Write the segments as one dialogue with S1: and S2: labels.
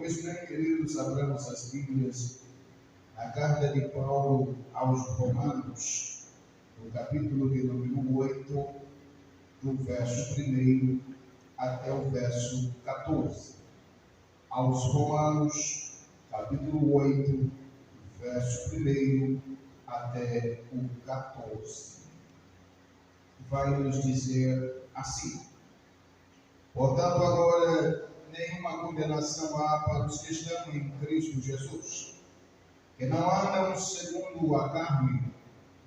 S1: Pois bem, queridos, abramos as Bíblias na carta de Paulo aos Romanos, no capítulo de número 8, do verso 1 até o verso 14. Aos Romanos, capítulo 8, verso 1 até o 14. Vai nos dizer assim: portanto, agora nenhuma condenação há para os que estão em Cristo Jesus, que não andam segundo a carne,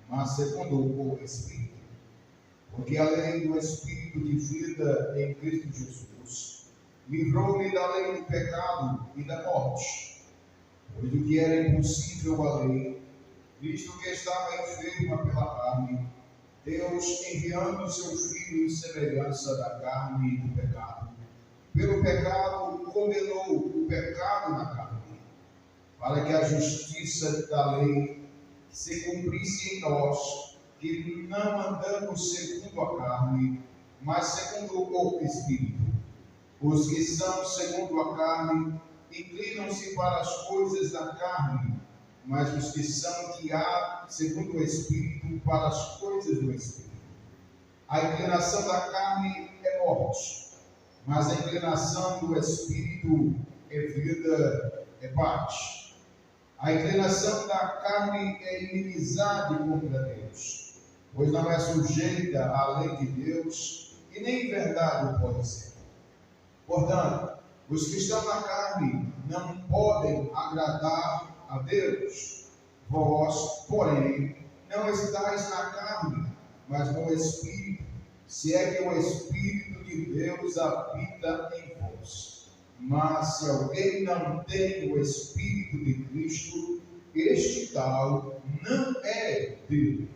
S1: mas segundo o Espírito. Porque a lei do Espírito de vida em Cristo Jesus livrou-me da lei do pecado e da morte. Pois o que era impossível à lei, visto que estava enferma pela carne, Deus, enviando seu Filho em semelhança da carne e do pecado, pelo pecado condenou o pecado na carne, para que a justiça da lei se cumprisse em nós, que não andamos segundo a carne, mas segundo o Espírito. Os que são segundo a carne inclinam-se para as coisas da carne, mas os que são guiados segundo o Espírito para as coisas do Espírito. A inclinação da carne é morte, mas a inclinação do Espírito é vida, é paz. A inclinação da carne é inimizade contra Deus, pois não é sujeita à lei de Deus e nem em verdade o pode ser. Portanto, os que estão na carne não podem agradar a Deus. Vós, porém, não estáis na carne, mas no Espírito, se é que o Espírito de Deus habita em vós. Mas se alguém não tem o Espírito de Cristo, este tal não é dele.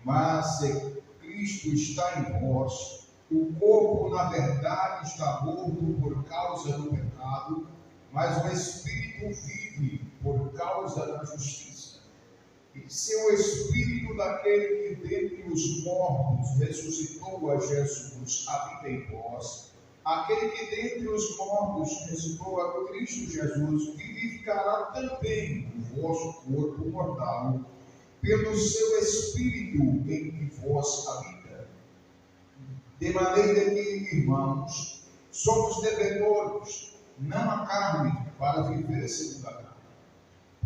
S1: Mas se Cristo está em vós, o corpo na verdade está morto por causa do pecado, mas o Espírito vive por causa da justiça. E se o Espírito daquele que dentre os mortos ressuscitou a Jesus habita em vós, aquele que dentre os mortos ressuscitou a Cristo Jesus vivificará também o vosso corpo mortal, pelo seu Espírito em que vós habita. De maneira que, irmãos, somos devedores, não a carne, para viver segundo a carne.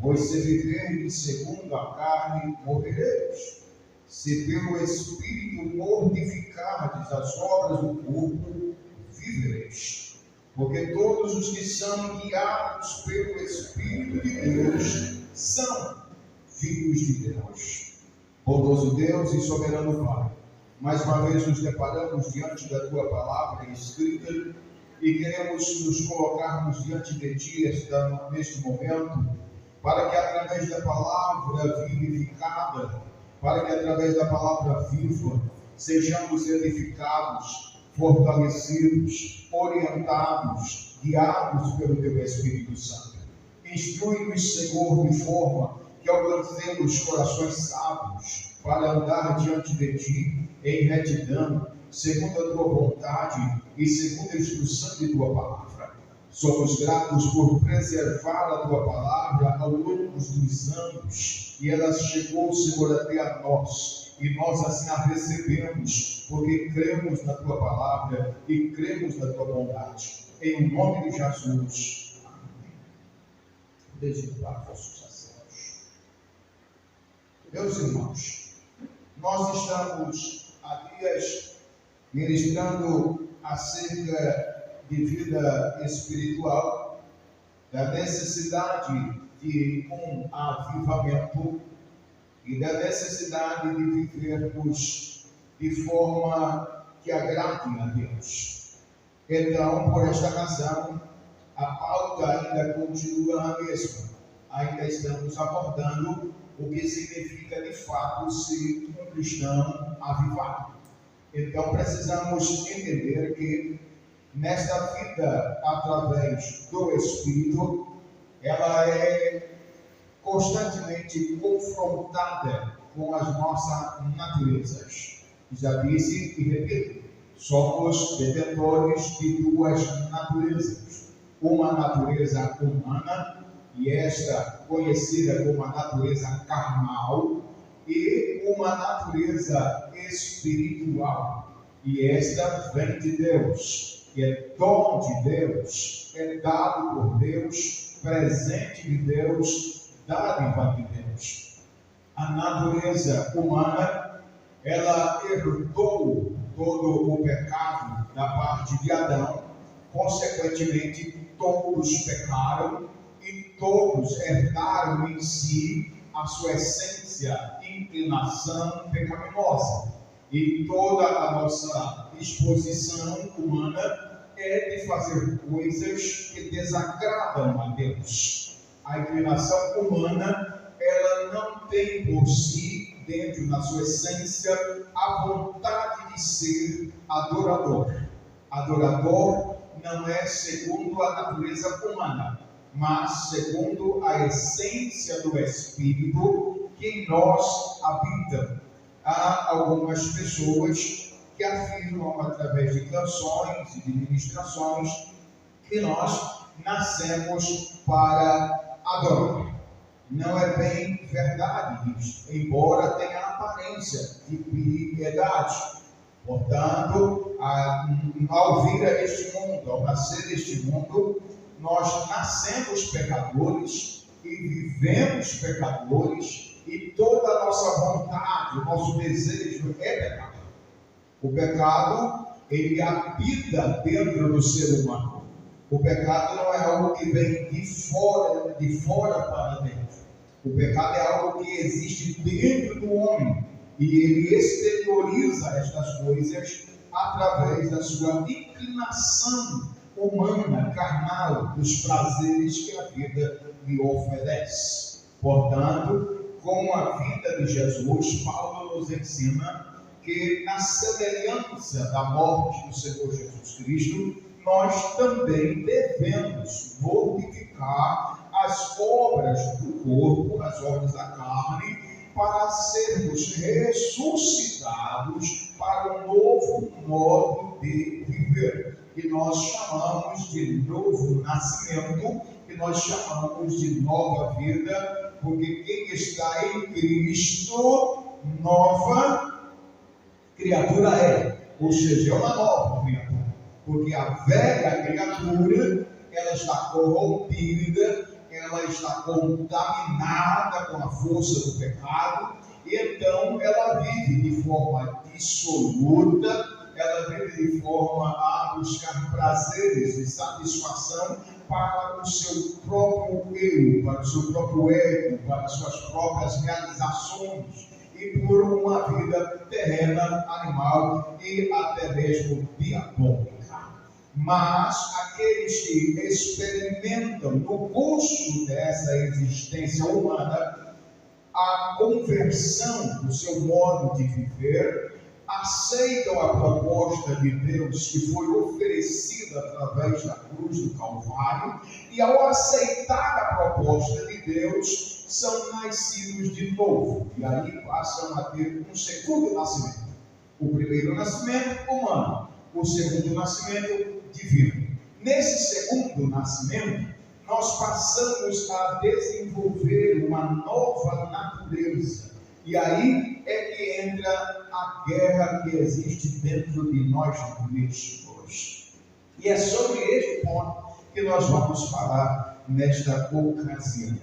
S1: Pois se viverdes segundo a carne, morrereis. Se pelo Espírito mortificardes as obras do corpo, vivereis. Porque todos os que são guiados pelo Espírito de Deus são filhos de Deus. Bondoso Deus e soberano Pai, mais uma vez nos deparamos diante da Tua palavra escrita e queremos nos colocarmos diante de Ti neste momento, para que através da palavra vivificada, para que através da palavra viva, sejamos edificados, fortalecidos, orientados, guiados pelo Teu Espírito Santo. Instrui-nos, Senhor, de forma que alcancemos corações sábios para andar diante de Ti em retidão, segundo a Tua vontade e segundo a instrução de Tua palavra. Somos gratos por preservar a Tua palavra ao longo dos anos, e ela chegou, Senhor, até a nós, e nós assim a recebemos, porque cremos na Tua palavra e cremos na Tua bondade. Em nome de Jesus. Amém. Desenvolver vossos assentos. Meus irmãos, nós estamos há dias ministrando acerca de vida espiritual, da necessidade de um avivamento e da necessidade de vivermos de forma que agrade a Deus. Então, por esta razão, a pauta ainda continua a mesma. Ainda estamos abordando o que significa de fato ser um cristão avivado. Então precisamos entender que nesta vida, através do Espírito, ela é constantemente confrontada com as nossas naturezas. Já disse e repito, somos detentores de duas naturezas. uma natureza humana, e esta conhecida como a natureza carnal, e uma natureza espiritual, e esta vem de Deus, que é dom de Deus, é dado por Deus, presente de Deus, dádiva de Deus. A natureza humana, ela herdou todo o pecado da parte de Adão, consequentemente todos pecaram e todos herdaram em si a sua essência, inclinação pecaminosa. E toda a nossa disposição humana é de fazer coisas que desagradam a Deus. A inclinação humana, ela não tem por si, dentro da sua essência, a vontade de ser adorador. Adorador não é segundo a natureza humana, mas segundo a essência do Espírito que em nós habita. Há algumas pessoas que afirmam, através de canções e de ministrações, que nós nascemos para adorar. Não é bem verdade isso, embora tenha a aparência de piedade. Portanto, ao vir a este mundo, ao nascer deste mundo, nós nascemos pecadores e vivemos pecadores, e toda a nossa vontade, o nosso desejo é pecado. O pecado, ele habita dentro do ser humano. O pecado não é algo que vem de fora para dentro. O pecado é algo que existe dentro do homem, e ele exterioriza estas coisas através da sua inclinação humana, carnal, dos prazeres que a vida lhe oferece. Portanto, com a vida de Jesus, Paulo nos ensina que, na semelhança da morte do Senhor Jesus Cristo, nós também devemos mortificar as obras do corpo, as obras da carne, para sermos ressuscitados para um novo modo de viver, que nós chamamos de novo nascimento, que nós chamamos de nova vida, porque quem está em Cristo, nova criatura é, ou seja, é uma nova criatura, porque a velha criatura, ela está corrompida, ela está contaminada com a força do pecado, e então ela vive de forma dissoluta, ela vive de forma a buscar prazeres e satisfação para o seu próprio eu, para o seu próprio ego, para as suas próprias realizações, e por uma vida terrena, animal e até mesmo diabólica. Mas aqueles que experimentam no curso dessa existência humana a conversão do seu modo de viver, aceitam a proposta de Deus que foi oferecida através da cruz do Calvário, e ao aceitar a proposta de Deus, são nascidos de novo, e aí passam a ter um segundo nascimento. O primeiro nascimento humano, o segundo nascimento divino. Nesse segundo nascimento, nós passamos a desenvolver uma nova natureza. E aí é que entra a guerra que existe dentro de nós mesmos. E é sobre este ponto que nós vamos falar nesta ocasião.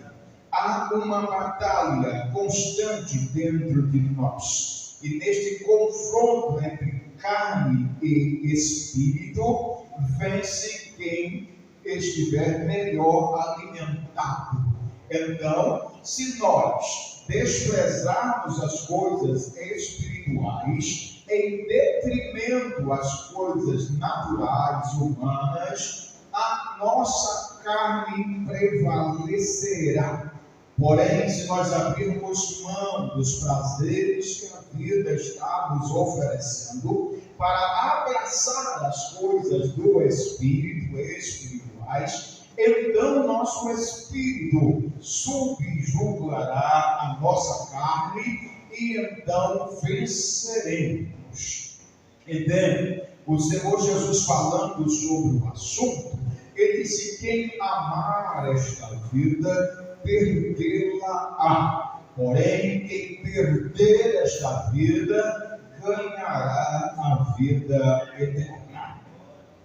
S1: Há uma batalha constante dentro de nós. E neste confronto entre carne e espírito, vence quem estiver melhor alimentado. Então, se nós desprezarmos as coisas espirituais em detrimento às coisas naturais, humanas, a nossa carne prevalecerá. Porém, se nós abrirmos mão dos prazeres que a vida está nos oferecendo para abraçar as coisas do Espírito, espirituais, então nosso Espírito subjugará a nossa carne e então venceremos. Entende? O Senhor Jesus, falando sobre o assunto, Ele disse: quem amar esta vida, perdê-la-á. Porém, quem perder esta vida, ganhará a vida eterna.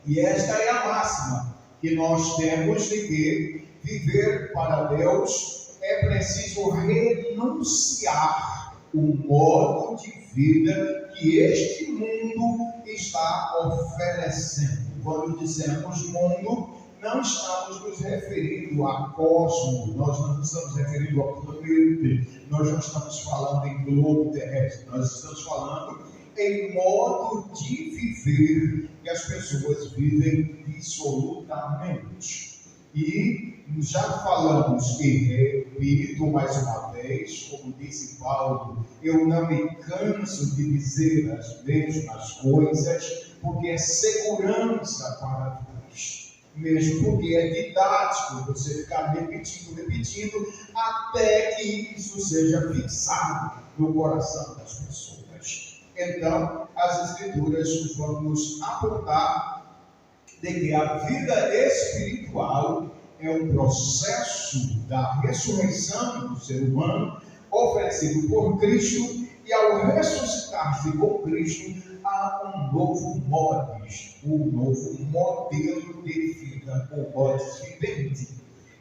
S1: E esta é a máxima que nós temos de que viver para Deus é preciso renunciar o modo de vida que este mundo está oferecendo. Quando dizemos mundo, não estamos nos referindo a cosmos, nós não estamos referindo a planeta, nós não estamos falando em globo terrestre, nós estamos falando em modo de viver que as pessoas vivem dissolutamente. E já falamos, e repito mais uma vez, como disse Paulo, eu não me canso de dizer as mesmas coisas, porque é segurança para nós. Mesmo porque é didático você ficar repetindo, até que isso seja fixado no coração das pessoas. Então, as Escrituras vão nos apontar de que a vida espiritual é um processo da ressurreição do ser humano oferecido por Cristo, e ao ressuscitar-se com Cristo, há um novo modus, um novo modelo de vida, ou modus vivendi.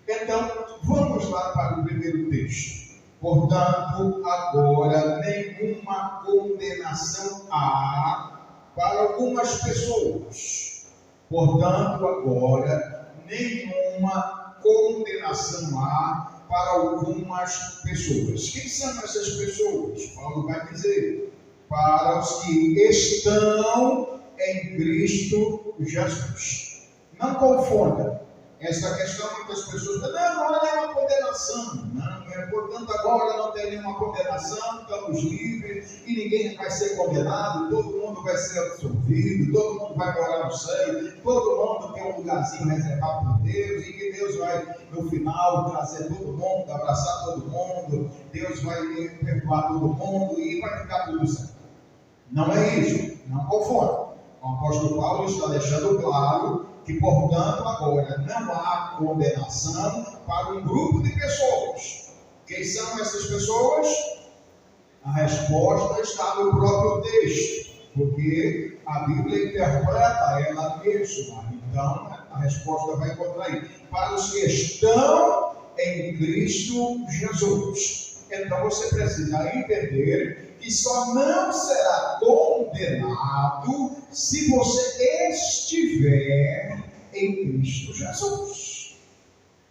S1: Então, vamos lá para o primeiro texto. Portanto, agora nenhuma condenação há para algumas pessoas. Portanto, agora nenhuma condenação há para algumas pessoas. Quem são essas pessoas? Paulo vai dizer: para os que estão em Cristo Jesus. Não confunda essa questão. Muitas pessoas dizem: não é uma condenação. Não, portanto, agora não tem nenhuma condenação, estamos livres e ninguém vai ser condenado, todo mundo vai ser absolvido, todo mundo vai morar no céu, todo mundo tem um lugarzinho reservado por Deus, e que Deus vai, no final, trazer todo mundo, abraçar todo mundo, Deus vai perdoar todo mundo e vai ficar tudo certo. Não é isso, não confunda. O apóstolo Paulo está deixando claro que, portanto, agora não há condenação para um grupo de pessoas. Quem são essas pessoas? A resposta está no próprio texto, porque a Bíblia interpreta ela mesma. Então, a resposta vai encontrar aí: para os que estão em Cristo Jesus. Então, você precisa entender que só não será condenado se você estiver em Cristo Jesus.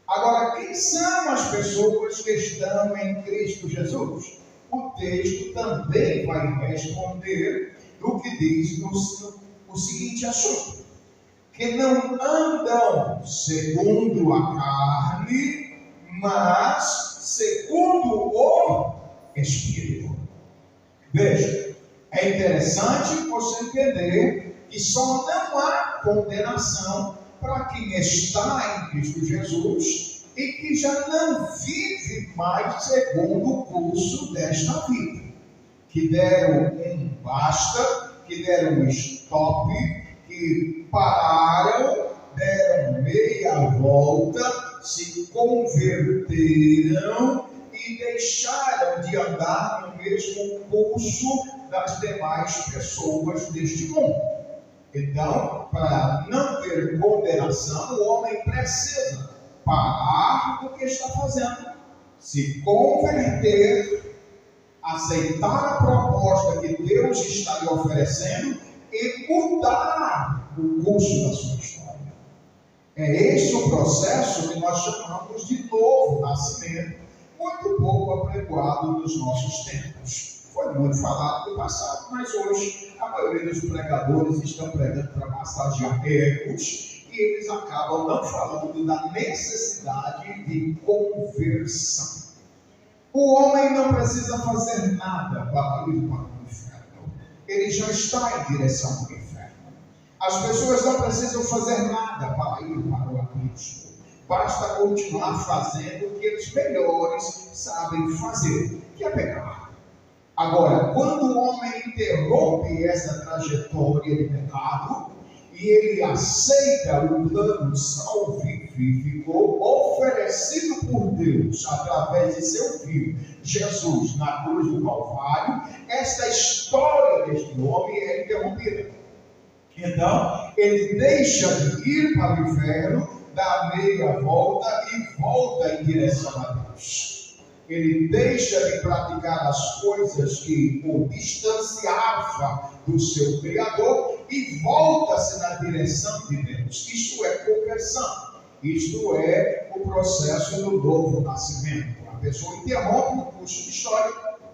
S1: Agora, quem são as pessoas que estão em Cristo Jesus? O texto também vai responder no que diz o seguinte assunto: que não andam segundo a carne, mas segundo o Espírito. Veja, é interessante você entender que só não há condenação para quem está em Cristo Jesus e que já não vive mais segundo o curso desta vida, que deram um basta, que deram um stop, que pararam, deram meia volta, se converteram e deixaram de andar no mesmo curso das demais pessoas deste mundo. Então, para não ter condenação, o homem precisa parar do que está fazendo, se converter, aceitar a proposta que Deus está lhe oferecendo e mudar o curso da sua história. É esse o processo que nós chamamos de novo nascimento, muito pouco apregoado nos nossos tempos. Foi muito falado no passado, mas hoje a maioria dos pregadores estão pregando para massagear egos, e eles acabam não falando da necessidade de conversão. O homem não precisa fazer nada para ir para o inferno. Ele já está em direção ao inferno. As pessoas não precisam fazer nada para ir para o abismo. Basta continuar fazendo o que eles melhores sabem fazer, que é pecar. Agora, quando o homem interrompe essa trajetória de pecado e ele aceita o plano salvífico oferecido por Deus através de seu Filho Jesus na cruz do Calvário, esta história deste homem é interrompida. Então, ele deixa de ir para o inferno, dá meia volta e volta em direção a Deus. Ele deixa de praticar as coisas que o distanciava do seu Criador e volta-se na direção de Deus. Isto é conversão. Isto é o processo do novo nascimento. A pessoa interrompe o curso de história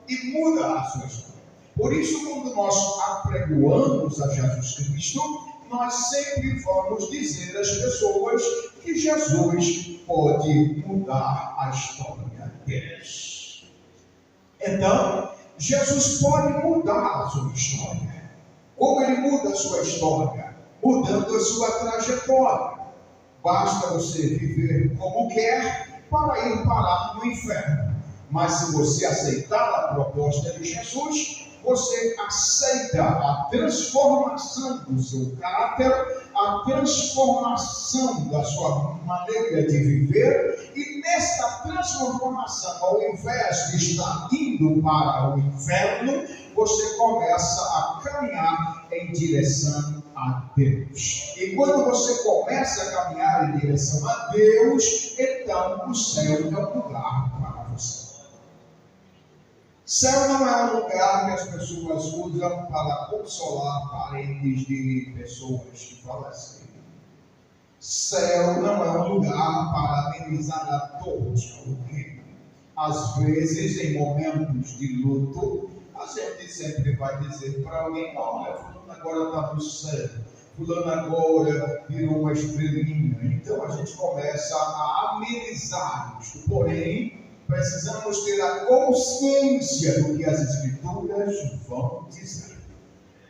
S1: e muda a sua história. Por isso, quando nós apregoamos a Jesus Cristo, nós sempre vamos dizer às pessoas que Jesus pode mudar a história deles. Então, Jesus pode mudar a sua história. Como ele muda a sua história? Mudando a sua trajetória. Basta você viver como quer para ir parar no inferno. Mas se você aceitar a proposta de Jesus, você aceita a transformação do seu caráter, a transformação da sua maneira de viver, e nesta transformação, ao invés de estar indo para o inferno, você começa a caminhar em direção a Deus. E quando você começa a caminhar em direção a Deus, então o céu é um lugar para você. Céu não é um lugar que as pessoas usam para consolar parentes de pessoas que falecem. Céu não é um lugar para amenizar a dor de alguém. Às vezes, em momentos de luto, a gente sempre vai dizer para alguém: olha, fulano agora está no céu, fulano agora virou uma estrelinha. Então a gente começa a amenizar isto. Porém, precisamos ter a consciência do que as Escrituras vão dizer.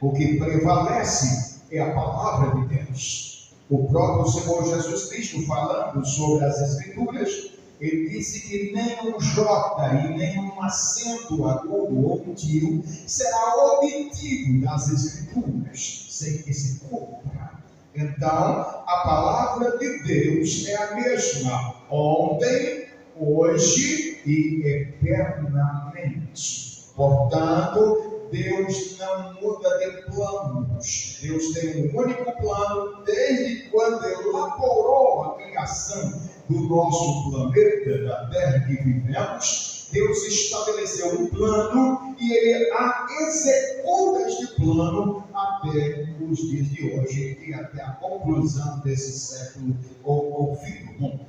S1: O que prevalece é a palavra de Deus. O próprio Senhor Jesus Cristo, falando sobre as Escrituras, ele disse que nem um J e nem um acento agudo ou tio será obtido das Escrituras, sem que se cumpra. Então, a palavra de Deus é a mesma ontem, hoje e eternamente. Portanto, Deus não muda de planos. Deus tem um único plano desde quando elaborou a criação do nosso planeta, da Terra que vivemos. Deus estabeleceu um plano e ele executa este plano até os dias de hoje e até a conclusão desse século ou fim do mundo.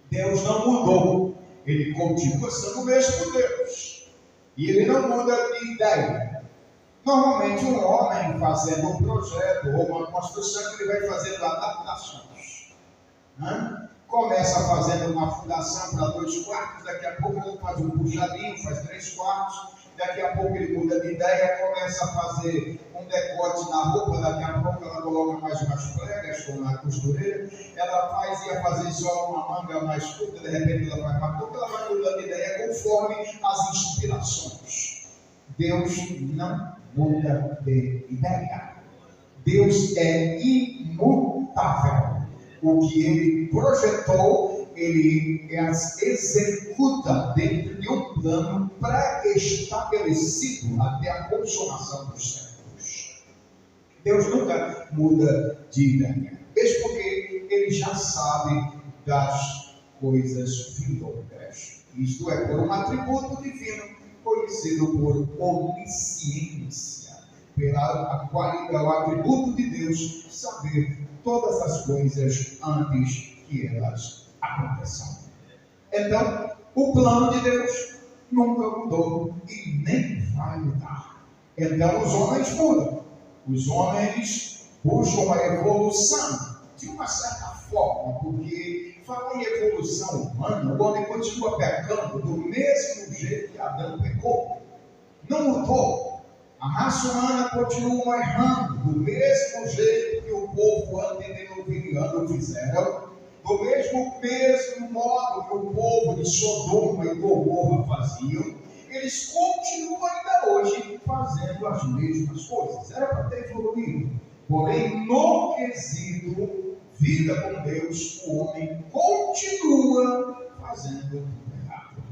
S1: Deus não mudou, ele continua sendo o mesmo Deus. E ele não muda de ideia. Normalmente um homem fazendo um projeto ou uma construção, ele vai fazendo adaptações. Começa fazendo uma fundação para 2 quartos, daqui a pouco ele faz um puxadinho, faz 3 quartos, daqui a pouco ele muda de ideia, começa a fazer um decote na roupa, daqui a pouco ela coloca mais umas pregas com a costureira, ela ia fazer só uma manga mais curta, de repente ela faz mais curta, ela vai mudando de ideia conforme as inspirações. Deus não muda de ideia. Deus é imutável. O que ele projetou, ele executa dentro de um plano pré-estabelecido até a consumação dos séculos. Deus nunca muda de ideia, mesmo porque ele já sabe das coisas vindouras. Isto é, por um atributo divino conhecido por onisciência, o atributo de Deus saber todas as coisas antes que elas aconteçam. Então, o plano de Deus nunca mudou e nem vai mudar. Então, os homens mudam. Os homens buscam a evolução de uma certa forma, porque falar em evolução humana, o homem continua pecando do mesmo jeito que Adão pecou. Não mudou. A raça humana continua errando do mesmo jeito que o povo antediluviano fizeram, do mesmo modo que o povo de Sodoma e Gomorra faziam. Eles continuam ainda hoje fazendo as mesmas coisas. Era para ter evoluído. Porém, no quesito vida com Deus, o homem continua fazendo errado.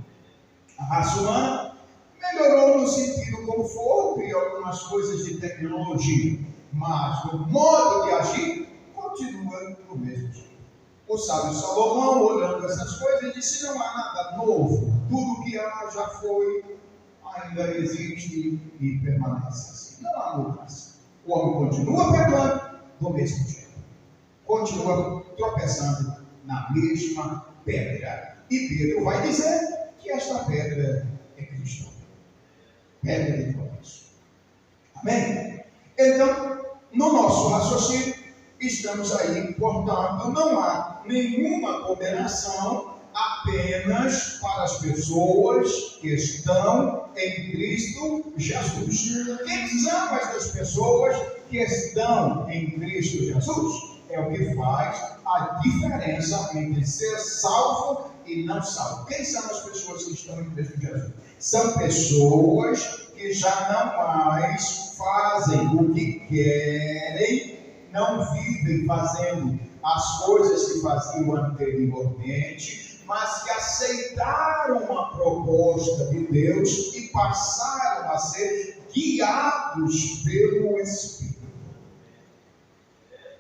S1: A raça humana melhorou no sentido conforto e algumas coisas de tecnologia, mas o modo de agir continua do mesmo jeito. O sábio Salomão, olhando essas coisas, disse: não há nada novo, tudo que há já foi, ainda existe e permanece assim. Não há mudança. O homem continua pecando do mesmo jeito, continua tropeçando na mesma pedra. E Pedro vai dizer que esta pedra é Cristo. Pedra de tropeço. Amém? Então, no nosso raciocínio, estamos aí, portanto, não há nenhuma condenação apenas para as pessoas que estão em Cristo Jesus. Quem são estas pessoas que estão em Cristo Jesus? É o que faz a diferença entre ser salvo e não salvo. Quem são as pessoas que estão em Cristo Jesus? São pessoas que já não mais fazem o que querem, não vivem fazendo as coisas que faziam anteriormente, mas que aceitaram uma proposta de Deus e passaram a ser guiados pelo Espírito.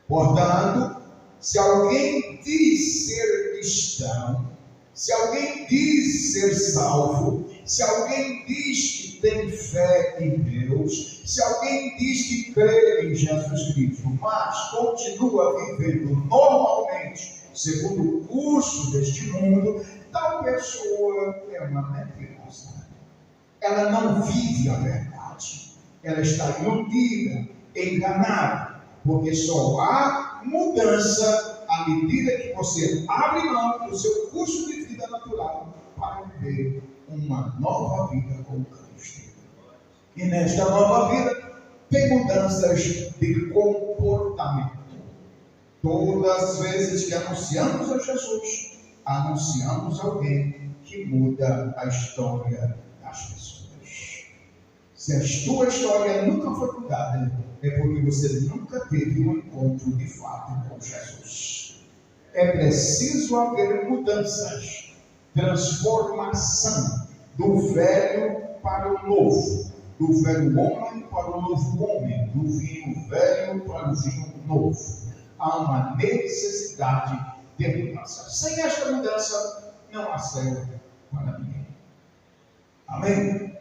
S1: Portanto, se alguém diz ser cristão, se alguém diz ser salvo, se alguém diz que tem fé em Deus, se alguém diz que crê em Jesus Cristo, mas continua vivendo normalmente, segundo o curso deste mundo, tal pessoa é uma mentirosa. Ela não vive a verdade. Ela está iludida, enganada, porque só há mudança à medida que você abre mão do seu curso de vida natural para viver uma nova vida com Cristo. E nesta nova vida tem mudanças de comportamento. Todas as vezes que anunciamos a Jesus, anunciamos alguém que muda a história das pessoas. Se a tua história nunca foi mudada, é porque você nunca teve um encontro de fato com Jesus. É preciso haver mudanças, transformação do velho para o novo, do velho homem para o novo homem, do vinho velho para o vinho novo. Há uma necessidade de mudança. Sem esta mudança, não há céu para ninguém. Amém?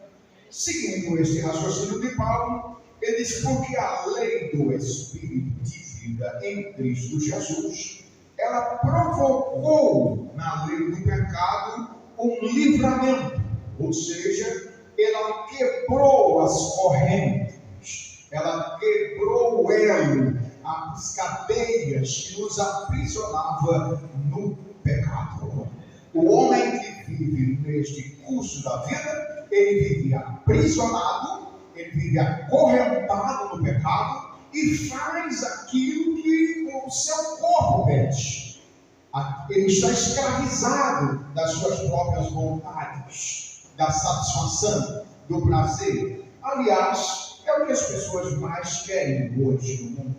S1: Seguindo este raciocínio de Paulo, ele diz: porque a lei do Espírito de vida em Cristo Jesus, ela provocou na lei do pecado um livramento, ou seja, ela quebrou as correntes, ela quebrou o elo, as cadeias que nos aprisionava no pecado. O homem que vive neste curso da vida, ele vive aprisionado, ele vive acorrentado no pecado e faz aquilo que o seu corpo pede. Ele está escravizado das suas próprias vontades, da satisfação, do prazer. Aliás, é o que as pessoas mais querem hoje no mundo,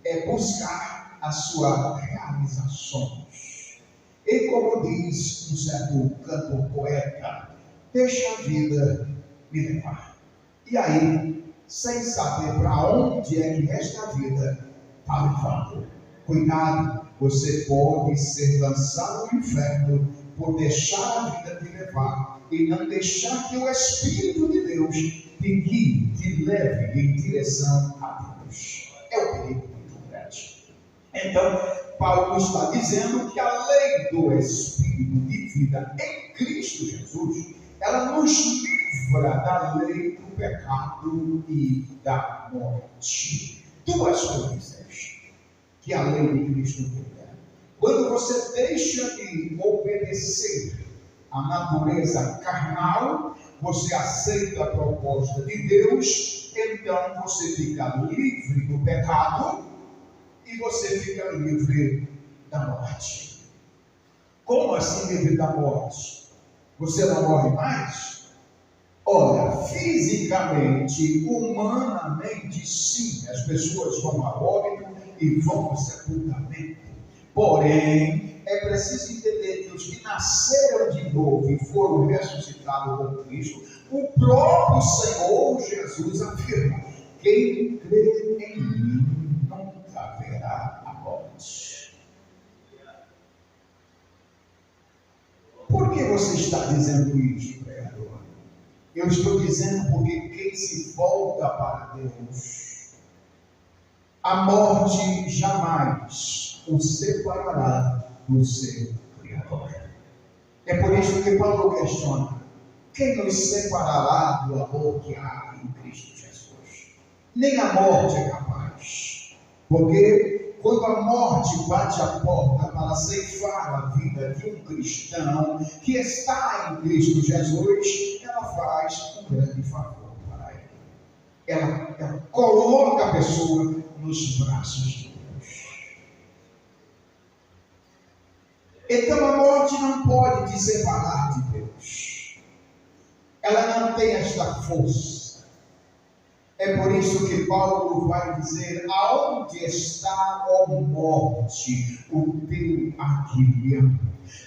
S1: é buscar as suas realizações. E como diz um certo cantor poeta, deixa a vida me levar. E aí, sem saber para onde é que esta vida está levando. Cuidado, você pode ser lançado no inferno por deixar a vida te levar e não deixar que o Espírito de Deus te guie, te leve em direção a Deus. É um perigo muito grande. Então, Paulo está dizendo que a lei do Espírito de vida em Cristo Jesus, ela nos livra da lei do pecado e da morte. Duas coisas que a lei de Cristo livra. Quando você deixa de obedecer à natureza carnal, você aceita a proposta de Deus, então você fica livre do pecado e você fica livre da morte. Como assim livre da morte? Você não morre mais? Olha, fisicamente, humanamente, sim, as pessoas vão a óbito e vão ao sepultamento. Porém, é preciso entender que os que nasceram de novo e foram ressuscitados com Cristo, o próprio Senhor Jesus afirma: quem crê em mim nunca verá a morte. Por que você está dizendo isso, pregador? Eu estou dizendo porque quem se volta para Deus, a morte jamais o separará do seu Criador. É por isso que Paulo questiona: quem nos separará do amor que há em Cristo Jesus? Nem a morte é capaz. Porque quando a morte bate a porta para ceifar a vida de um cristão que está em Cristo Jesus, ela faz um grande favor para ele. Ela coloca a pessoa nos braços de Deus. Então a morte não pode te separar de Deus. Ela não tem esta força. É por isso que Paulo vai dizer: aonde está, ó morte, o teu aguilhão?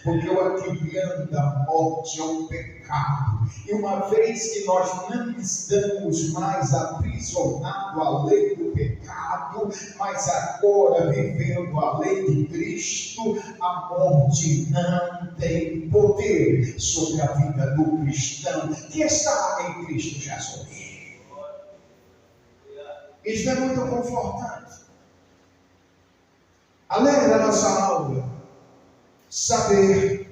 S1: Porque o aguilhão da morte é o pecado. E uma vez que nós não estamos mais aprisionados à lei do pecado, mas agora vivendo a lei de Cristo, a morte não tem poder sobre a vida do cristão que está em Cristo Jesus. Isso é muito confortante. Alegra a nossa alma saber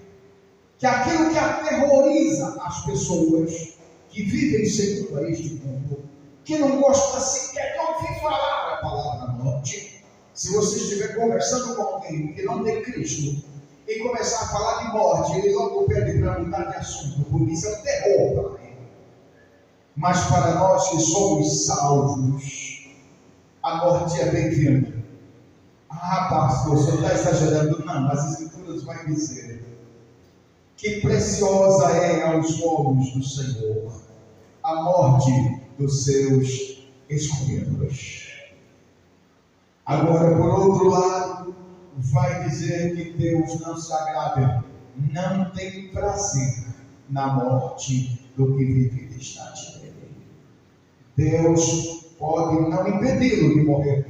S1: que aquilo que aterroriza as pessoas que vivem segundo a este mundo, que não gosta sequer de ouvir falar a palavra da morte, se você estiver conversando com alguém que não tem Cristo e começar a falar de morte, ele logo pede para mudar de assunto, porque isso é um terror para ele. Mas para nós que somos salvos, a morte é bem-vinda. Ah, pastor, o senhor está exagerando? Não, as Escrituras vão dizer que preciosa é aos olhos do Senhor a morte dos seus escolhidos. Agora, por outro lado, vai dizer que Deus não se agrada, não tem prazer na morte do que vive distante dele. Deus pode não impedi-lo de morrer,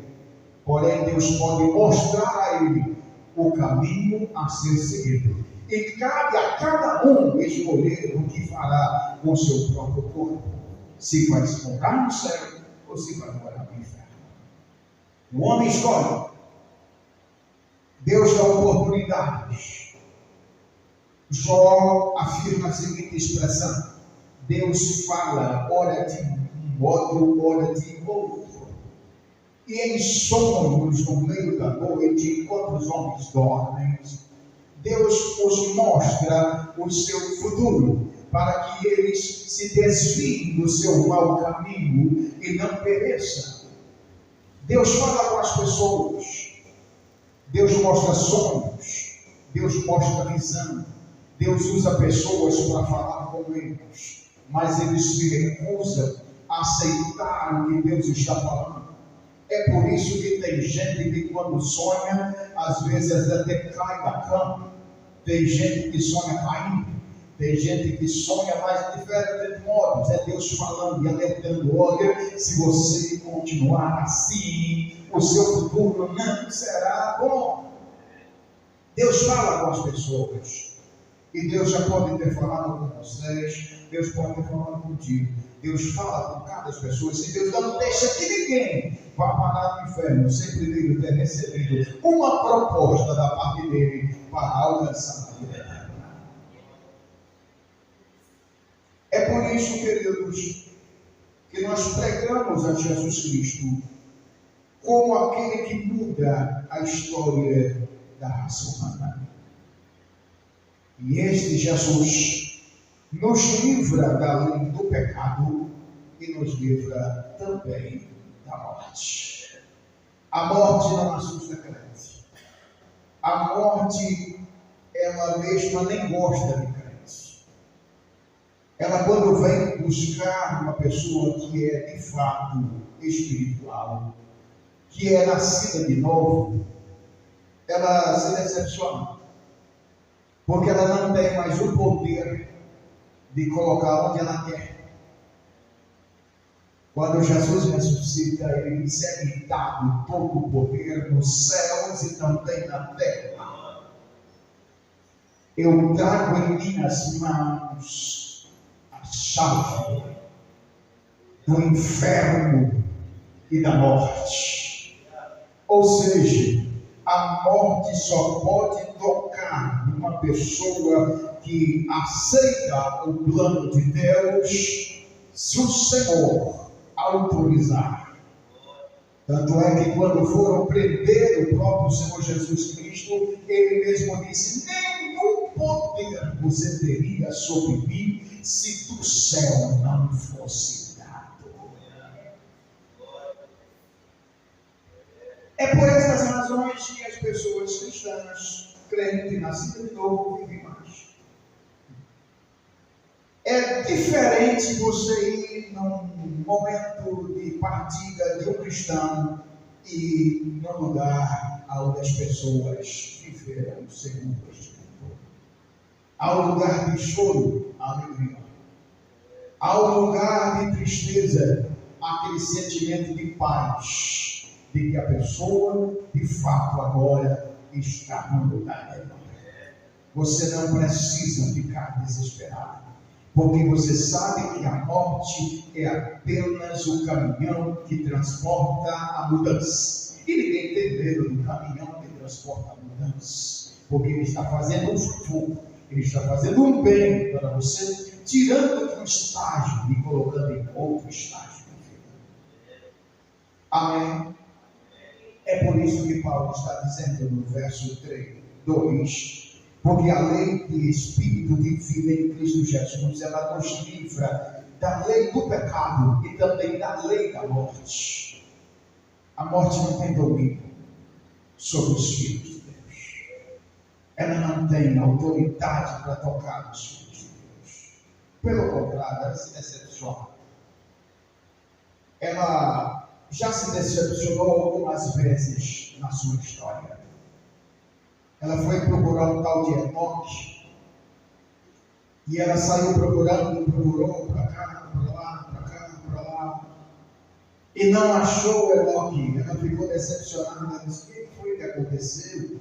S1: porém Deus pode mostrar a ele o caminho a ser seguido. E cabe a cada um escolher o que fará com o seu próprio corpo. Se vai morar no céu ou se vai morar no inferno. O homem escolhe. Deus dá oportunidades. Jó afirma a seguinte expressão: Deus fala, ora de um modo, ora de outro. E em sonhos no meio da noite, enquanto os homens dormem, Deus os mostra o seu futuro, para que eles se desviem do seu mau caminho e não pereçam. Deus fala com as pessoas, Deus mostra sonhos, Deus mostra visão, Deus usa pessoas para falar com eles, mas eles se recusam a aceitar o que Deus está falando. É por isso que tem gente que quando sonha, às vezes até cai da cama. Tem gente que sonha caindo. Tem gente que sonha mais de diferentes modos. É Deus falando e alertando: olha, se você continuar assim, o seu futuro não será bom. Deus fala com as pessoas. E Deus já pode ter falado com vocês, Deus pode ter falado contigo. Deus fala com cada pessoa. Se Deus não deixa que ninguém vá parar no inferno sem primeiro ter recebido uma proposta da parte dele para alcançar a vida eterna. É por isso, queridos, que nós pregamos a Jesus Cristo como aquele que muda a história da raça humana. E este Jesus nos livra da lei do pecado e nos livra também da morte. A morte não assusta crente. A morte, ela mesma nem gosta de crente. ela quando vem buscar uma pessoa que é de fato espiritual, que é nascida de novo, ela se decepciona, porque ela não tem mais o poder de colocar onde ela quer. Quando Jesus ressuscita, ele disse: é-me dado todo o poder nos céus e também na terra. Eu trago em minhas mãos a chave do inferno e da morte. Ou seja, a morte só pode tocar numa pessoa que aceita o plano de Deus, se o Senhor autorizar. Tanto é que quando foram prender o próprio Senhor Jesus Cristo, ele mesmo disse: nenhum poder você teria sobre mim se do céu não fosse dado. É por essas razões que as pessoas cristãs, crentes, nascidas de novo, vivem mais. É diferente você ir num momento de partida de um cristão e no lugar onde as pessoas viveram segundo a Escritura. Há um lugar de choro, alegria. Há um lugar de tristeza, aquele sentimento de paz, de que a pessoa, de fato, agora está no lugar dela. Você não precisa ficar desesperado, porque você sabe que a morte é apenas o caminhão que transporta a mudança. E ninguém tem medo do caminhão que transporta a mudança, porque ele está fazendo um favor, ele está fazendo um bem para você, tirando de um estágio e colocando em outro estágio de vida. Amém? É por isso que Paulo está dizendo no verso 2: porque a lei de Espírito de vida em Cristo Jesus, ela nos livra da lei do pecado e também da lei da morte. A morte não tem domínio sobre os filhos de Deus. Ela não tem autoridade para tocar nos filhos de Deus. Pelo contrário, ela se decepciona. Ela já se decepcionou algumas vezes na sua história. Ela foi procurar um tal de Enoque, e ela saiu procurou para cá, para lá, e não achou Enoque. Ela ficou decepcionada. Ela disse: o que foi que aconteceu?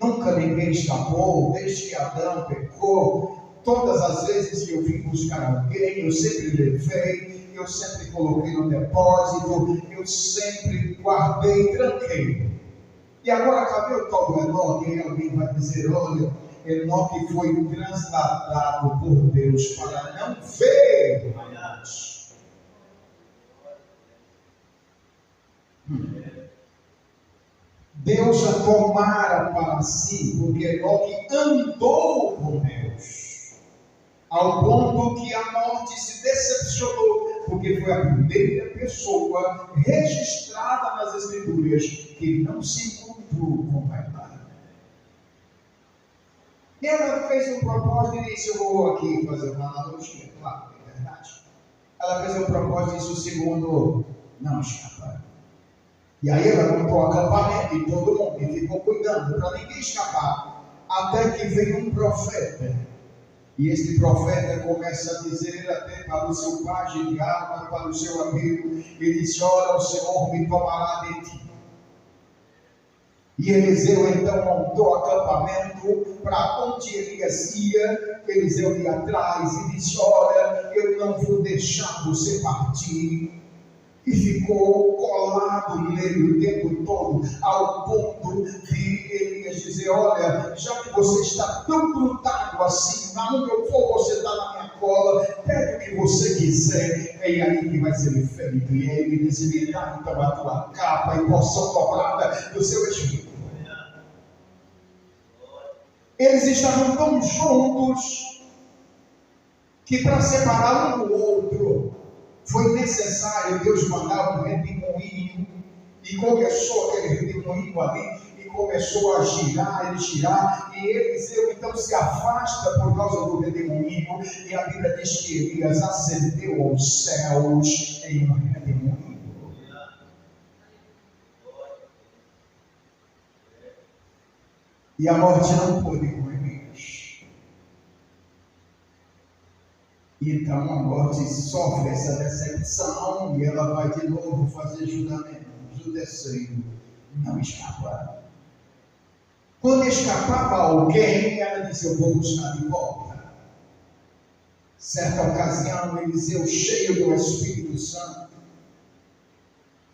S1: Nunca ninguém escapou, desde que Adão pecou. Todas as vezes que eu vim buscar alguém, eu sempre levei, eu sempre coloquei no depósito, eu sempre guardei, tranquei. E agora, cadê o tal do Enoque? E alguém vai dizer: olha, Enoque foi transladado por Deus para não ver mais. Deus a tomara para si, porque Enoque andou com Deus, ao ponto que a morte se decepcionou, porque foi a primeira pessoa registrada nas Escrituras que não se encontrou com o Pai. E ela fez um propósito e disse: eu vou aqui fazer uma analogia, claro, é verdade. Ela fez um propósito e disse: o segundo não escapa. E aí ela montou acampamento e todo mundo e ficou cuidando para ninguém escapar, até que veio um profeta. E este profeta começa a dizer até para o seu pajem de arma, para o seu amigo, ele disse: olha, o Senhor me tomará de ti. E Eliseu então montou acampamento para onde Elias ia. Eliseu ia atrás e disse: olha, eu não vou deixar você partir. E ficou colado nele o tempo todo, ao ponto de Elias dizer: olha, já que você está tão grudado assim, aonde eu for você está na minha cola, pede o que você quiser, é aí que vai ser feito. E aí ele disse: me dá então a tua capa e porção dobrada do seu espírito. Eles estavam tão juntos que para separar um do outro foi necessário Deus mandar um redemoinho, e começou aquele redemoinho ali, e começou a girar e girar, e Eliseu então se afasta por causa do redemoinho, e a Bíblia diz que Elias ascendeu aos céus em um redemoinho. E a morte não pôde com Elias. Então a morte sofre essa decepção e ela vai de novo fazer julgamento. O terceiro não escapa. Quando escapava alguém, ela disse: eu vou buscar de volta. Certa ocasião, Eliseu, cheio do Espírito Santo,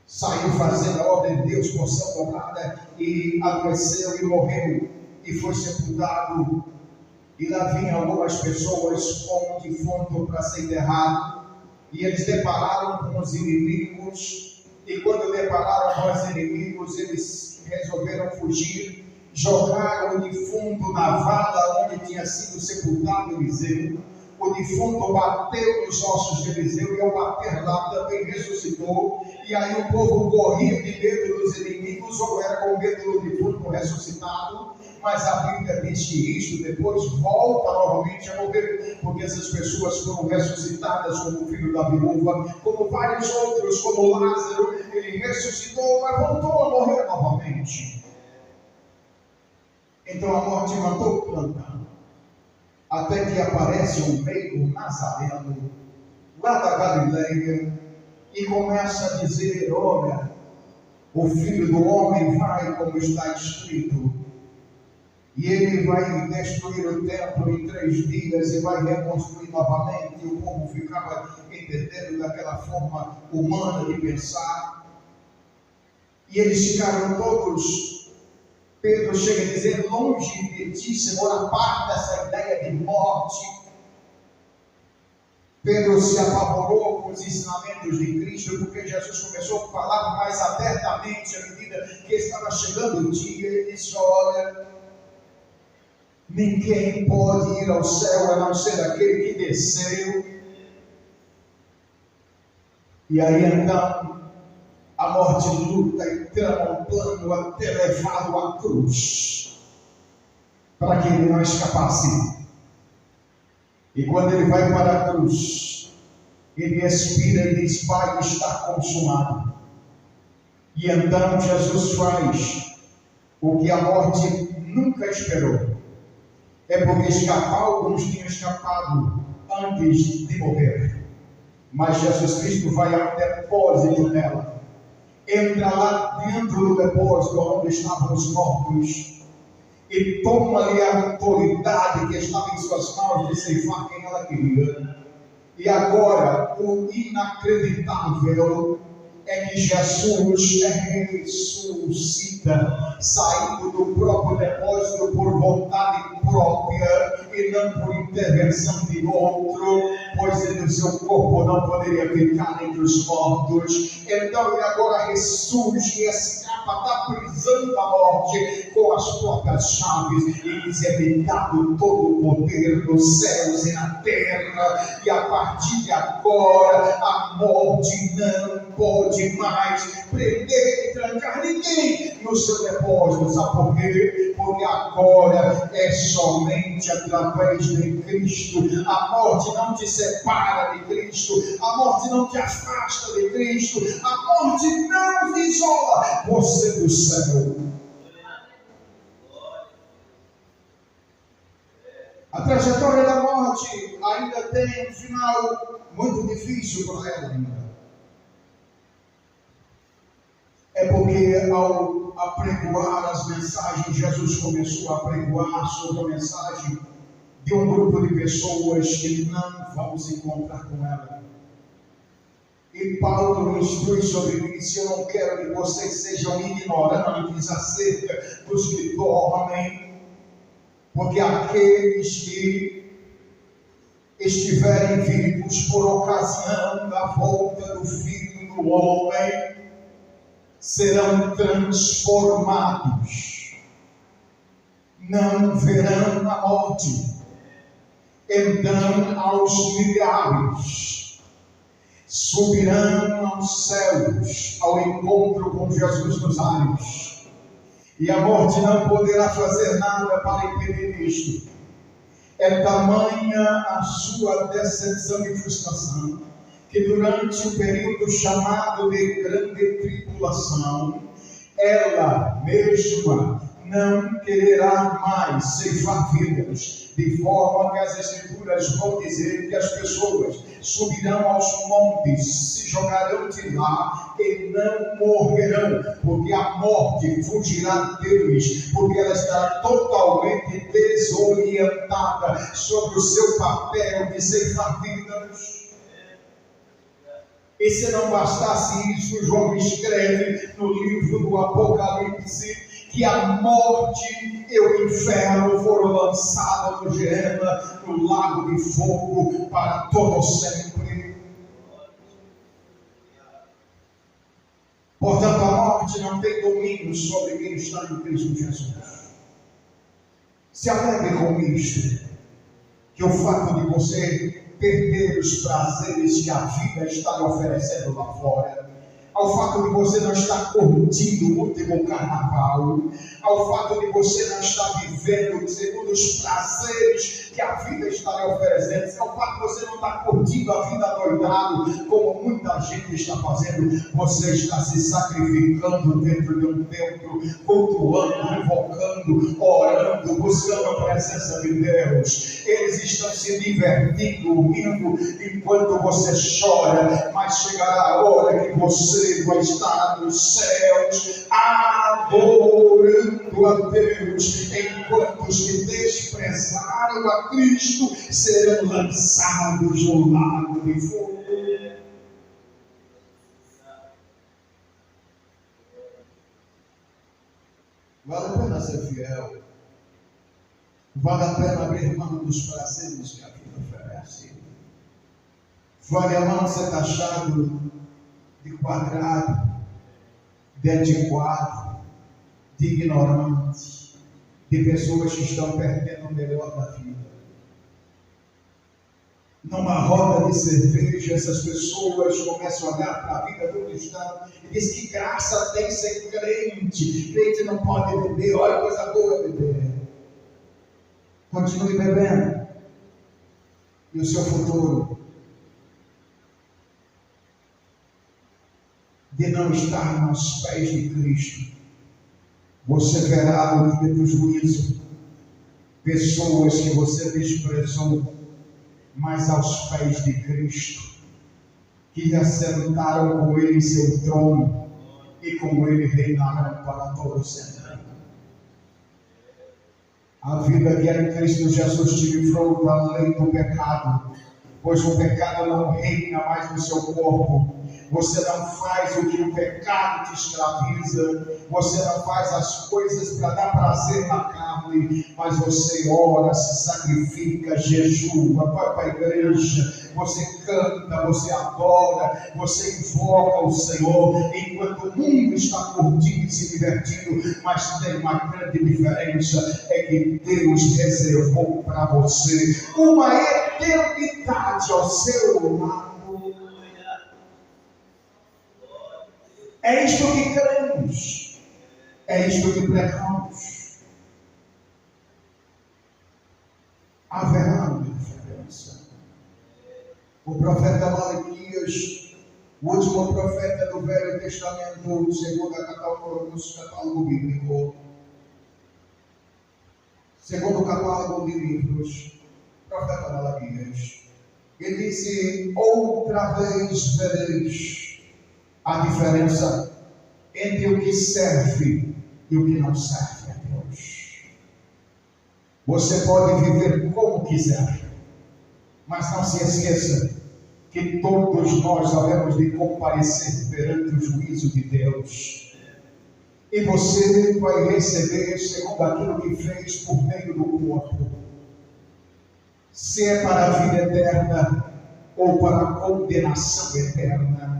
S1: saiu fazendo a ordem de Deus, porção dobrada, e adoeceu e morreu, e foi sepultado. E lá vinham algumas pessoas com um defunto para ser enterrado, e eles depararam com os inimigos, e quando depararam com os inimigos, eles resolveram fugir, jogaram o defunto na vala onde tinha sido sepultado Eliseu. O defunto bateu nos ossos de Eliseu, e ao bater lá também ressuscitou. E aí o povo corria de medo dos inimigos, ou era com medo do defunto ressuscitado. Mas a Bíblia diz que isto depois volta novamente a morrer, porque essas pessoas foram ressuscitadas, como o filho da viúva, como vários outros, como Lázaro. Ele ressuscitou, mas voltou a morrer novamente. Então a morte matou plantando, até que aparece um meio nazareno, lá da Galileia, e começa a dizer: olha, o Filho do Homem vai como está escrito, e ele vai destruir o templo em 3 dias e vai reconstruir novamente. E o povo ficava entendendo daquela forma humana de pensar, e eles ficaram todos. Pedro chega a dizer: longe de ti, Senhor, aparta dessa ideia de morte. Pedro se apavorou com os ensinamentos de Cristo, porque Jesus começou a falar mais abertamente à medida que estava chegando o dia. Ele disse: olha, ninguém pode ir ao céu a não ser aquele que desceu. E aí então a morte luta e trama um plano até levá-lo à cruz, para que ele não escapasse. E quando ele vai para a cruz, ele expira e diz: Pai, está consumado. E então Jesus faz o que a morte nunca esperou. É porque alguns tinham escapado antes de morrer, mas Jesus Cristo vai ao depósito dela. Entra lá dentro do depósito onde estavam os mortos e toma ali a autoridade que estava em suas mãos de ceifar quem ela queria. E agora o inacreditável é que Jesus ressuscita, saindo do próprio depósito por vontade própria e não por intervenção de outro, pois o seu corpo não poderia ficar entre os mortos. Então ele agora ressurge e escapa da prisão da morte com as próprias chaves, e lhes é dado todo o poder nos céus e na terra. E a partir de agora a morte não pode mais prender e trancar ninguém no seu depósito. Sabe por quê? Porque agora é somente através de Cristo. A morte não te separa de Cristo, a morte não te afasta de Cristo, a morte não isola você do céu. A trajetória da morte ainda tem um final muito difícil para ela ainda. É porque ao apregoar as mensagens, Jesus começou a apregoar sobre a mensagem de um grupo de pessoas que não vamos encontrar com ela. E Paulo instrui sobre isso: eu não quero que vocês sejam ignorantes acerca dos que dormem, porque aqueles que estiverem vivos por ocasião da volta do Filho do Homem serão transformados, não verão a morte. Então aos milhares subirão aos céus ao encontro com Jesus nos ares, E a morte não poderá fazer nada para impedir isto. É tamanha a sua decepção e frustração, que durante o período chamado de grande tribulação, ela mesma não quererá mais ceifar vidas, de forma que as Escrituras vão dizer que as pessoas subirão aos montes, se jogarão de lá e não morrerão, porque a morte fugirá deles, porque ela estará totalmente desorientada sobre o seu papel de ceifar vidas. E se não bastasse isso, João escreve no livro do Apocalipse que a morte e o inferno foram lançados no Gehenna, no lago de fogo, para todo sempre. Portanto, a morte não tem domínio sobre quem está em Cristo Jesus. Se alegre com isto, que o fato de você perder os prazeres que a vida está lhe oferecendo lá fora, ao fato de você não estar curtindo o último carnaval, ao fato de você não estar vivendo segundo os prazeres que a vida está lhe oferecendo, ao fato de você não estar curtindo a vida doidado, como muita gente está fazendo, você está se sacrificando dentro de um templo, cultuando, invocando, orando, buscando a presença de Deus. Eles estão se divertindo, rindo, enquanto você chora, mas chegará a hora que você vai estar nos céus, adorando a Deus, enquanto os que desprezaram a Cristo serão lançados no lago de fogo. Vale a pena ser fiel, vale a pena abrir mão dos prazeres que a vida oferece, vale a mão ser taxado de quadrado, de antiquado, de ignorante, de pessoas que estão perdendo o melhor da vida. Numa roda de cerveja, essas pessoas começam a olhar para a vida do cristão e dizem que graça tem ser crente. Crente não pode beber, olha coisa boa beber. Continue bebendo. E o seu futuro de não estar nos pés de Cristo, você verá no dia do juízo pessoas que você desprezou, mas aos pés de Cristo, que assentaram com Ele em seu trono e com Ele reinarão para todo sempre. A vida que é em Cristo Jesus te livrou da lei do pecado, pois o pecado não reina mais no seu corpo. Você não faz o que o pecado te escraviza, você não faz as coisas para dar prazer na carne, mas você ora, se sacrifica, jejua, vai para a igreja, você canta, você adora, você invoca o Senhor, enquanto o mundo está curtindo e se divertindo. Mas tem uma grande diferença, é que Deus reservou para você uma eternidade ao seu lado. É isto que cremos, é isto que pregamos. Haverá uma diferença. O profeta Malaquias, o último profeta do Velho Testamento, segundo a catálogo bíblico, segundo o catálogo de livros, profeta Malaquias, ele disse: outra vez vereis a diferença entre o que serve e o que não serve a Deus. Você pode viver como quiser, mas não se esqueça que todos nós havemos de comparecer perante o juízo de Deus. E você vai receber segundo aquilo que fez por meio do corpo. Se é para a vida eterna ou para a condenação eterna.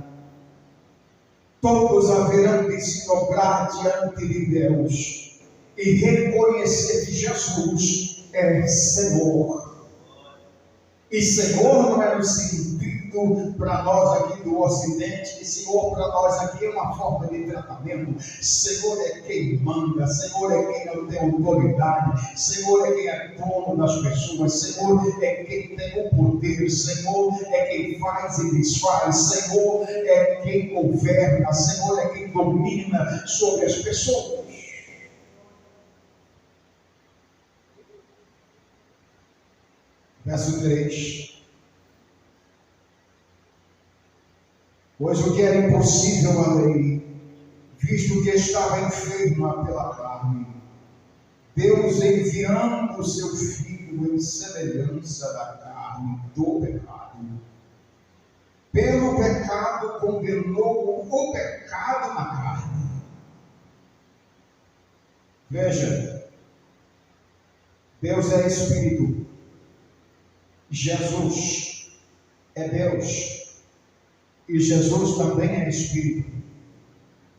S1: Todos haverão de se dobrar diante de Deus e reconhecer que Jesus é Senhor. E Senhor não é no sentido para nós aqui do Ocidente, que Senhor para nós aqui é uma forma de tratamento. Senhor é quem manda, Senhor é quem não tem autoridade, Senhor é quem é dono das pessoas, Senhor é quem tem o poder, Senhor é quem faz e desfaz, Senhor é quem governa, Senhor é quem domina sobre as pessoas. Verso 3. Pois o que era impossível à lei, visto que estava enferma pela carne, Deus enviando o seu Filho em semelhança da carne do pecado, pelo pecado condenou o pecado na carne. Veja, Deus é Espírito, Jesus é Deus. E Jesus também é Espírito.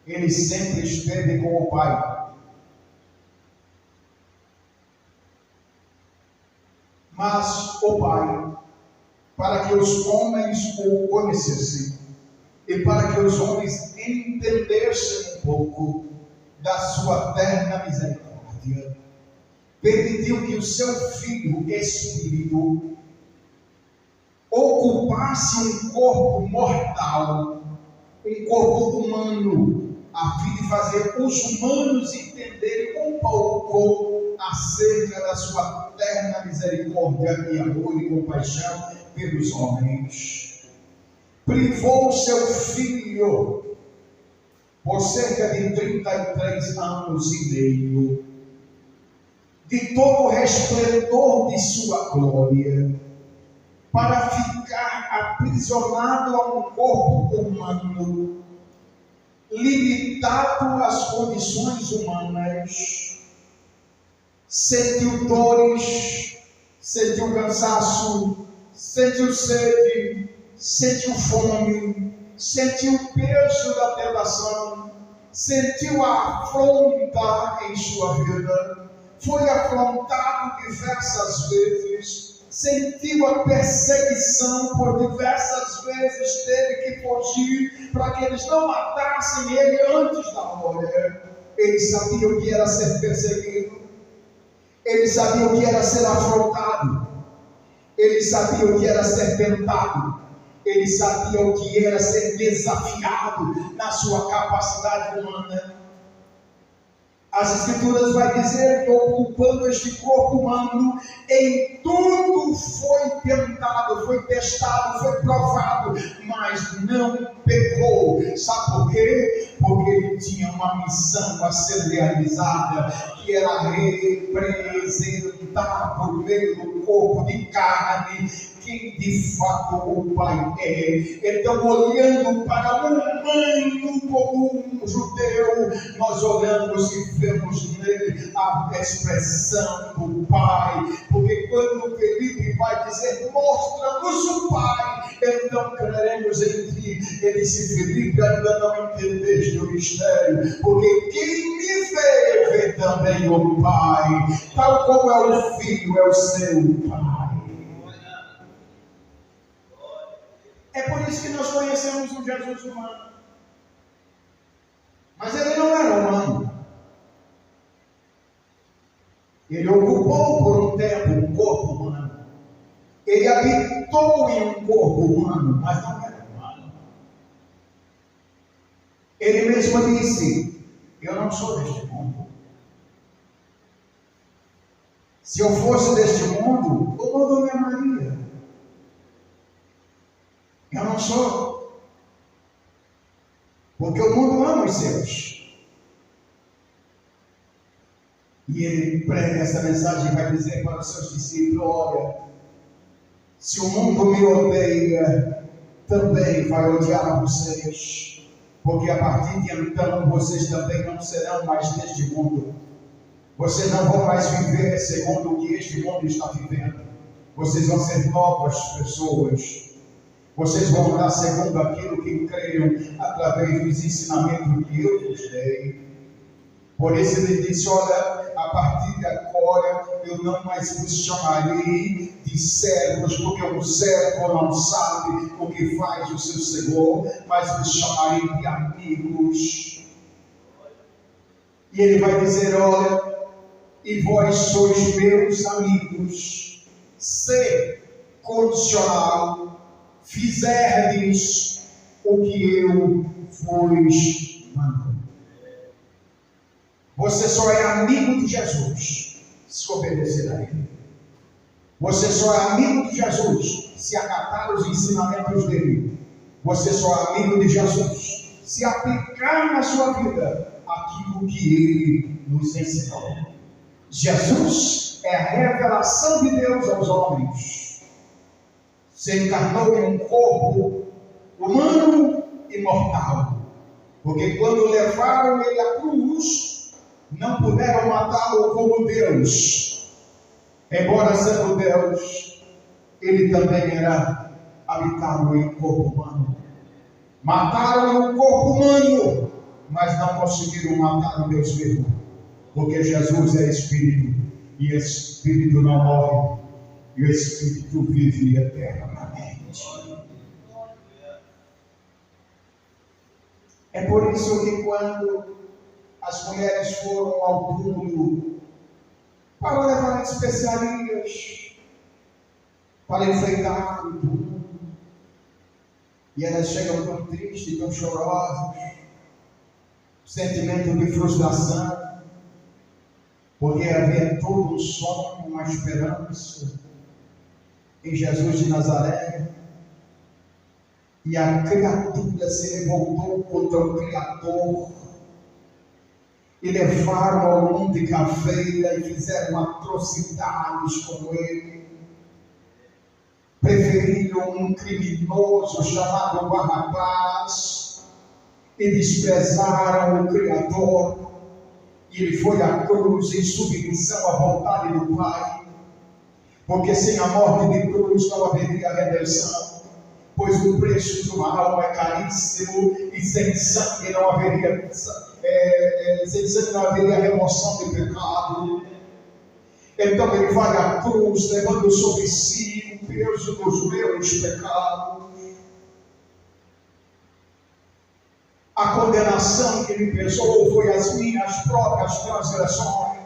S1: Ele sempre esteve com o Pai. Mas o Pai, para que os homens o conhecessem e para que os homens entendessem um pouco da sua eterna misericórdia, permitiu que o seu Filho Espírito ocupasse um corpo mortal, um corpo humano, a fim de fazer os humanos entenderem um pouco acerca da sua eterna misericórdia e amor e compaixão pelos homens. Privou seu Filho por cerca de 33 anos e meio de todo o resplendor de sua glória, para ficar aprisionado a um corpo humano, limitado às condições humanas, sentiu dores, sentiu cansaço, sentiu sede, sentiu fome, sentiu o peso da tentação, sentiu a afronta em sua vida, foi afrontado diversas vezes, sentiu a perseguição por diversas vezes, teve que fugir para que eles não matassem ele antes da hora. Ele sabia o que era ser perseguido, ele sabia o que era ser afrontado, ele sabia o que era ser tentado, ele sabia o que era ser desafiado na sua capacidade humana. As Escrituras vai dizer que ocupando este corpo humano, em tudo foi tentado, foi testado, foi provado, mas não pecou. Sabe por quê? Porque ele tinha uma missão a ser realizada, que era representar por meio do corpo de carne quem de fato o Pai é. Então, olhando para um humano como um judeu, nós olhamos e vemos nele a expressão do Pai, porque quando Felipe vai dizer, mostra-nos o Pai, então creremos em ti. Ele disse, Felipe, ainda não entendeste o mistério, porque quem me vê, vê também o Pai, tal como é o Filho, é o seu Pai. É por isso que nós conhecemos um Jesus humano. Mas ele não era humano. Ele ocupou por um tempo um corpo humano. Ele habitou em um corpo humano, mas não era humano. Ele mesmo disse, eu não sou deste mundo. Se eu fosse deste mundo, o mundo me amaria. Eu não sou, porque o mundo ama os seus. E ele prega essa mensagem e vai dizer para os seus discípulos, olha, se o mundo me odeia, também vai odiar vocês, porque a partir de então vocês também não serão mais deste mundo. Vocês não vão mais viver segundo o que este mundo está vivendo. Vocês vão ser novas pessoas. Vocês vão andar segundo aquilo que creiam através dos ensinamentos que eu vos dei. Por isso ele disse: olha, a partir de agora eu não mais vos chamarei de servos, porque o servo não sabe o que faz o seu senhor, mas vos chamarei de amigos. E ele vai dizer: olha, e vós sois meus amigos, se condicional fizerdes o que eu vos mando. Você só é amigo de Jesus se obedecer a Ele. Você só é amigo de Jesus se acatar os ensinamentos dele. Você só é amigo de Jesus se aplicar na sua vida aquilo que Ele nos ensinou. Jesus é a revelação de Deus aos homens. Se encarnou em um corpo humano e mortal. Porque quando levaram Ele à cruz, não puderam matá-lo como Deus. Embora sendo Deus, Ele também era habitado em corpo humano. Mataram o corpo humano, mas não conseguiram matar o Deus vivo. Porque Jesus é Espírito, e Espírito não morre, e o Espírito vive eternamente. É por isso que quando as mulheres foram ao túmulo para levar especiarias, para enfeitar o túmulo, e elas chegam tão tristes, tão chorosas, sentimento de frustração, porque havia todo um sonho, uma esperança em Jesus de Nazaré, e a criatura se revoltou contra o Criador, e levaram ao monte Cafeira e fizeram atrocidades com ele. Preferiram um criminoso chamado Barrabás e desprezaram o Criador. E ele foi à cruz em submissão à vontade do Pai, porque sem a morte de cruz não haveria redenção, pois o preço de uma alma é caríssimo, e sem sangue não haveria remoção de pecado. Então ele vai à cruz, levando sobre si o peso dos meus pecados. A condenação que ele pesou foi as minhas próprias transgressões.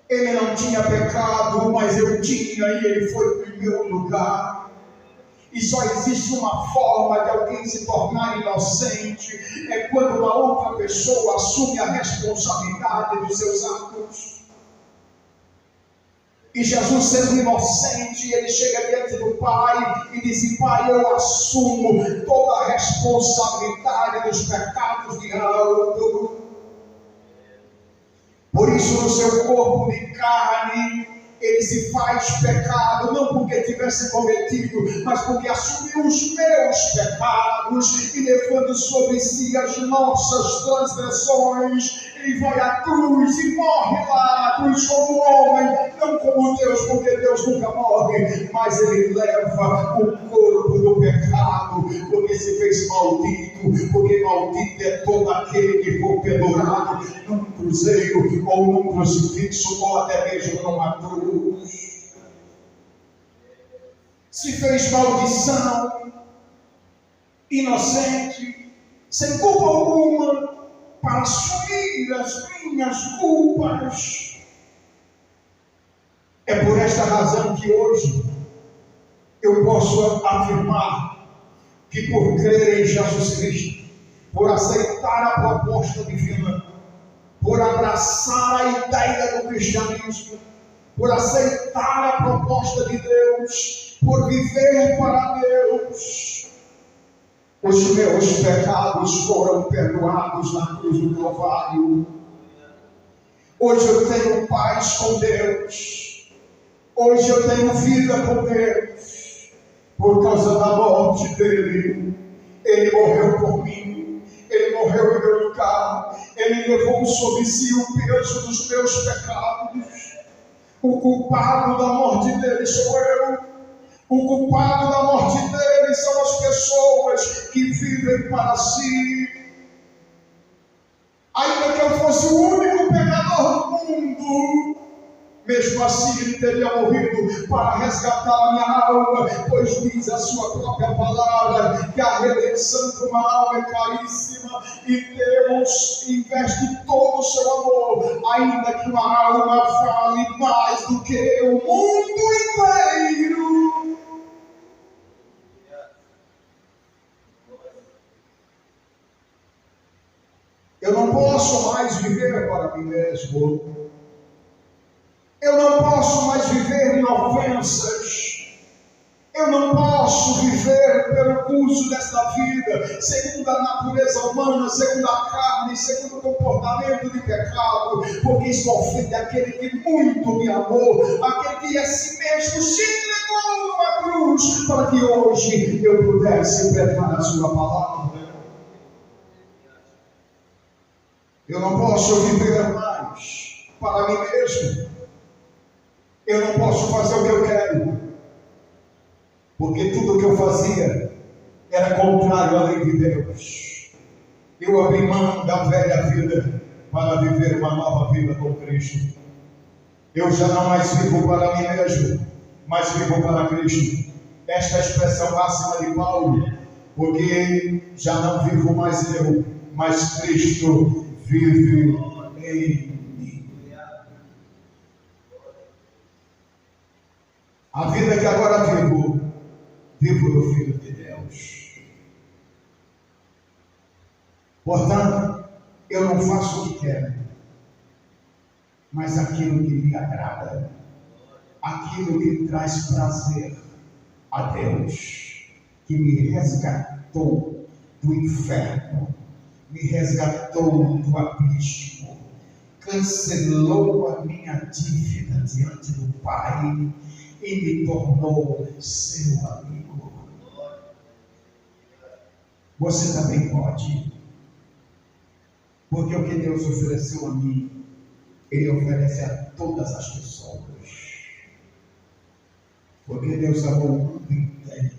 S1: Ele não tinha pecado, mas eu tinha, e ele foi em meu lugar. E só existe uma forma de alguém se tornar inocente, é quando uma outra pessoa assume a responsabilidade dos seus atos. E Jesus, sendo inocente, ele chega diante do Pai e diz: Pai, eu assumo toda a responsabilidade dos pecados de Aldo. Por isso, no seu corpo de carne, ele se faz pecado, não porque tivesse cometido, mas porque assumiu os meus pecados, e levando sobre si as nossas transgressões, ele vai à cruz e morre lá na cruz como homem, não como Deus, porque Deus nunca morre, mas ele leva o corpo do pecado, porque se fez maldito, porque maldito é todo aquele que for pendurado num cruzeiro, ou num crucifixo, ou até mesmo numa cruz. Se fez maldição, inocente, sem culpa alguma, para assumir as minhas culpas. É por esta razão que hoje eu posso afirmar que, por crer em Jesus Cristo, por aceitar a proposta divina, por abraçar a ideia do cristianismo, por aceitar a proposta de Deus, por viver para Deus, os meus pecados foram perdoados na cruz do Calvário. Hoje eu tenho paz com Deus. Hoje eu tenho vida com Deus. Por causa da morte dele. Ele morreu por mim. Ele morreu em meu lugar. Ele levou sobre si o peso dos meus pecados. O culpado da morte dele sou eu. O culpado da morte dele são as pessoas que vivem para si. fosse o único pecador do mundo, mesmo assim ele teria morrido para resgatar a minha alma, pois diz a sua própria palavra que a redenção de uma alma é caríssima e Deus investe todo o seu amor, ainda que uma alma vale mais do que o mundo inteiro. Eu não posso mais viver para mim mesmo. Eu não posso mais viver em ofensas. Eu não posso viver pelo curso desta vida, segundo a natureza humana, segundo a carne, segundo o comportamento de pecado, porque isso ofende aquele que muito me amou, aquele que a si mesmo se entregou numa cruz, para que hoje eu pudesse pregar a sua palavra. Eu não posso viver mais para mim mesmo. Eu não posso fazer o que eu quero, porque tudo o que eu fazia era contrário à lei de Deus. Eu abri mão da velha vida para viver uma nova vida com Cristo. Eu já não mais vivo para mim mesmo, mas vivo para Cristo. Esta é a expressão máxima de Paulo, porque já não vivo mais eu, mas Cristo vive em mim. A vida que agora vivo no Filho de Deus. Portanto, eu não faço o que quero, mas aquilo que me agrada, aquilo que traz prazer a Deus, que me resgatou do inferno, me resgatou do abismo, cancelou a minha dívida diante do Pai e me tornou seu amigo. Você também pode, porque o que Deus ofereceu a mim, Ele oferece a todas as pessoas. Porque Deus amou o mundo inteiro,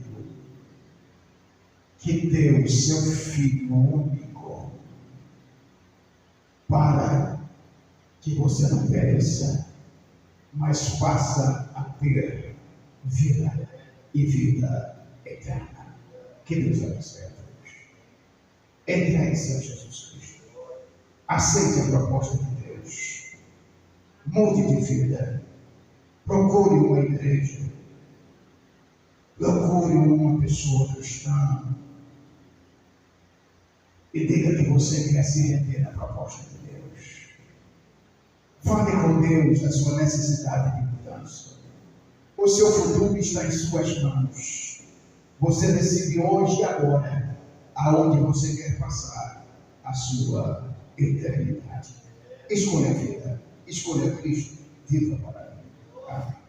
S1: que deu o seu Filho único, para que você não pereça, mas passa a ter vida e vida eterna. Que Deus abençoe a todos. Entregue-se a Jesus Cristo. Aceite a proposta de Deus. Mude de vida. Procure uma igreja. Procure uma pessoa cristã. E diga que você quer se render à proposta de Deus. Fale com Deus da sua necessidade de mudança. O seu futuro está em suas mãos. Você decide hoje e agora aonde você quer passar a sua eternidade. Escolha a vida, escolha Cristo, viva para mim. Amém.